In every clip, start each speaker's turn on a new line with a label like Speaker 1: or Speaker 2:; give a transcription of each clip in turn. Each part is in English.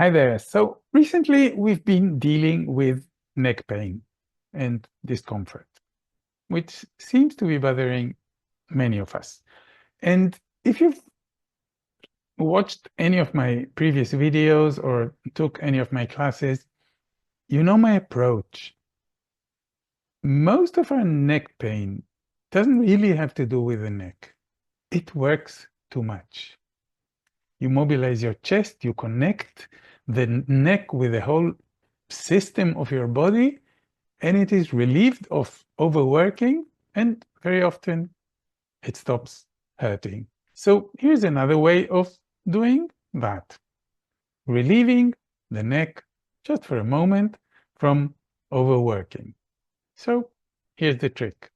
Speaker 1: Hi there. So recently we've been dealing with neck pain and discomfort, which seems to be bothering many of us. And if you've watched any of my previous videos or took any of my classes, you know my approach. Most of our neck pain doesn't really have to do with the neck. It works too much. You mobilize your chest, you connect the neck with the whole system of your body, and it is relieved of overworking, and very often it stops hurting. So here's another way of doing that. Relieving the neck just for a moment from overworking. So here's the trick.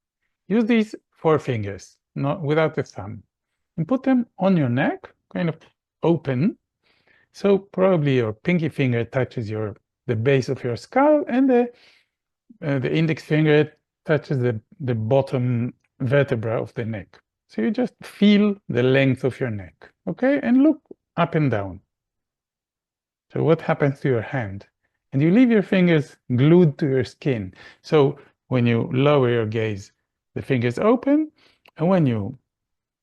Speaker 1: Use these 4 fingers, not without the thumb, and put them on your neck, kind of open. So probably your pinky finger touches the base of your skull, and the index finger touches the bottom vertebra of the neck. So you just feel the length of your neck, okay? And look up and down. So what happens to your hand? And you leave your fingers glued to your skin. So when you lower your gaze, the fingers open, and when you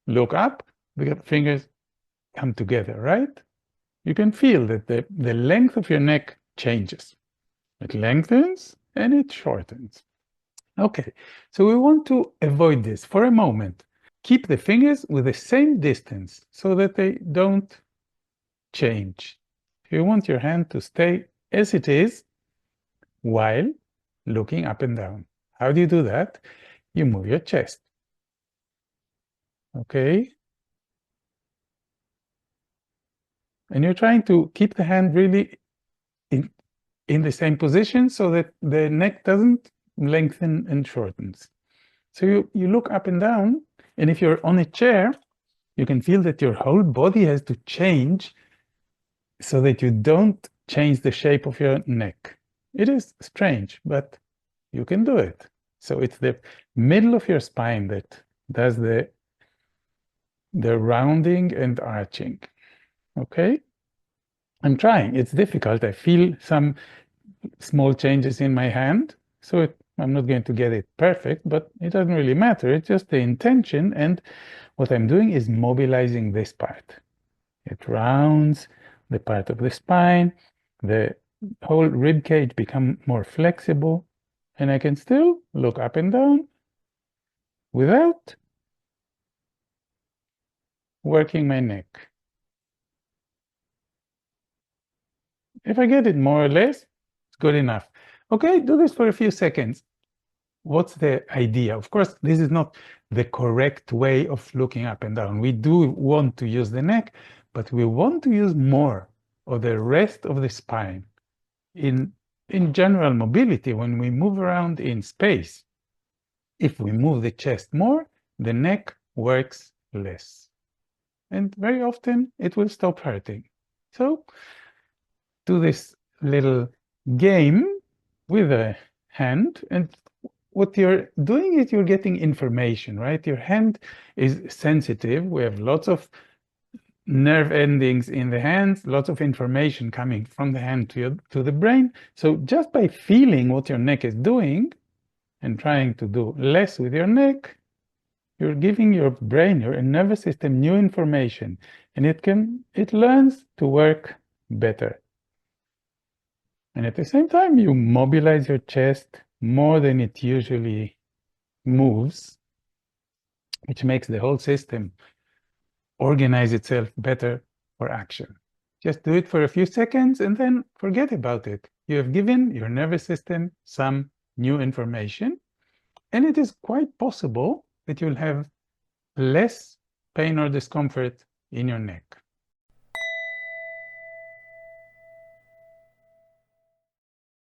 Speaker 1: look up, the fingers come together, right? You can feel that the length of your neck changes. It lengthens and it shortens. Okay, so we want to avoid this for a moment. Keep the fingers with the same distance so that they don't change. You want your hand to stay as it is while looking up and down. How do you do that? You move your chest. Okay? And you're trying to keep the hand really in the same position so that the neck doesn't lengthen and shortens. So you look up and down, and if you're on a chair, you can feel that your whole body has to change so that you don't change the shape of your neck. It is strange, but you can do it. So it's the middle of your spine that does the rounding and arching. Okay? I'm trying. It's difficult. I feel some small changes in my hand. So I'm not going to get it perfect, but it doesn't really matter. It's just the intention. And what I'm doing is mobilizing this part. It rounds the part of the spine. The whole rib cage become more flexible. And I can still look up and down without working my neck. If I get it more or less, it's good enough. Okay, do this for a few seconds. What's the idea? Of course, this is not the correct way of looking up and down. We do want to use the neck, but we want to use more of the rest of the spine. In general mobility, when we move around in space, if we move the chest more, the neck works less. And very often it will stop hurting. So do this little game with a hand, and what you're doing is you're getting information, right? Your hand is sensitive. We have lots of nerve endings in the hands, lots of information coming from the hand to the brain. So just by feeling what your neck is doing and trying to do less with your neck, you're giving your brain, your nervous system, new information, and it learns to work better. And at the same time, you mobilize your chest more than it usually moves, which makes the whole system organize itself better for action. Just do it for a few seconds and then forget about it. You have given your nervous system some new information, and it is quite possible that you'll have less pain or discomfort in your neck.